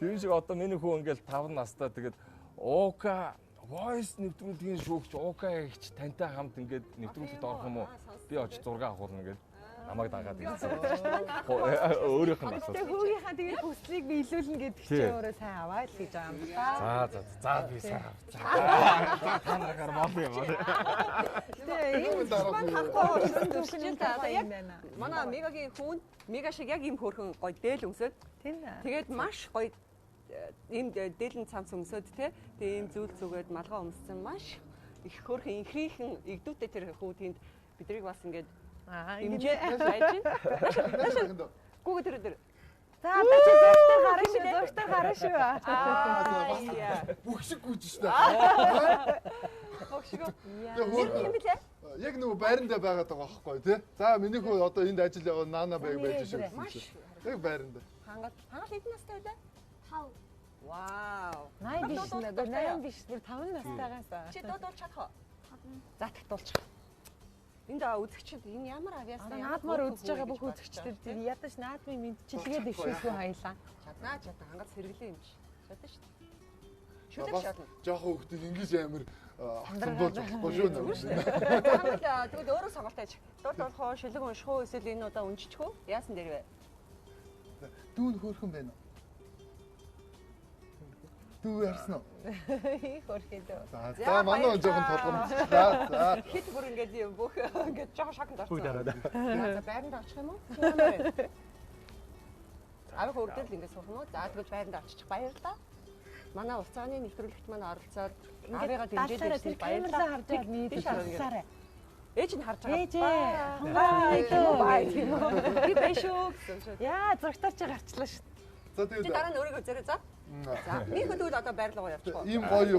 Тэр шиг одоо миний хүү ингээл 5 настай тэгээд уука voice нэвтрүүлгийн шүүгч уука гэж тантай хамт ингээд нэвтрүүлэгт орох юм уу? Би очиж зураг авахулна гэдэг. Намайг дагаад ирсэн. Өөрийнх нь асуусан. Тэгээ хүүгийнхаа тэгээд хүслийг биелүүлнэ гэдэг чинь өөрөө сайн аваа л гэж байгаа юм байна. За би сайн. За та нараар мол юм аа. Тэгээ энэ спонт хахтаа төвшин та яг манай мегагийн хүн мега шиг яг ийм хөөрхөн гоё дээл өмсөд. Тэгээд маш гоё ийм дээлэн цамц өмсөд те. Тэгээ ийм зүйл зүгээд малгай өмссөн маш их хөөрхөн инхрийнхэн игдүүтэй тэр хүүтэнд бидрийг бас ингээд имжээ байж байна. Гүг тэр. За зөрчтөр гарна шүү. Бүх шиг гүйж штэ. Бүх шиг. Яг нөгөө байранда байгаад байгаа байхгүй тий. За миний хүү одоо энд ажил яваа наана байж шүү. Яг байранда. Хангал хэдэн настай вэ? 5. Вау. 8 биш бүр 5 настайгаас. Чи дуудуулж чадах уу? За татуулчих. Энд үзэгчд энэ ямар авиасан наадмаар үзэж байгаа бүх үзэгчдүүд тэр ядаж наадмын мэдчилгээд дэвшүүлгүй хаялаа. Чаднаа хангал сэргэлээ юм чи. Чадна шүү дээ. Шүлэг шатна. Жохон хүүхдийг ингэж амар хатсан болж болохгүй шүү нэ. Хангал тэгвэл өөрөө сонголтоо аж. Дуулах уу, шүлэг унших уу, эсвэл энэ удаа унжчих уу? Яасан дээр вэ? Дүүн хөөрхөн байна уу? Дүү ярсан уу? Их хөрхий дөө. За манай жоохон толгомжлаа. За. Хит бүр ингээд юм бүх ингээд жоохон шокнд орсон. За байранд очих юм уу? Авиг хөрдөл ингээд суух нь. За тэгвэл байранд очих баярлалаа. Манай уцааны нэвтрүүлэгт маань оролцоод авигаа дэмжиж ирсэн баярлалаа. Харж байгаа нийт харсаарай. Ээж нь харж байгаа. Ээж бай тийм үү. Би биш үү гэсэн шүү. Яа зургатаар чи гарчлаа шүү. За тэгээд дараа нь өөрийгөө зэрэг за. За би хөдөл одоо байрлалгаа явчих. Ийм гоё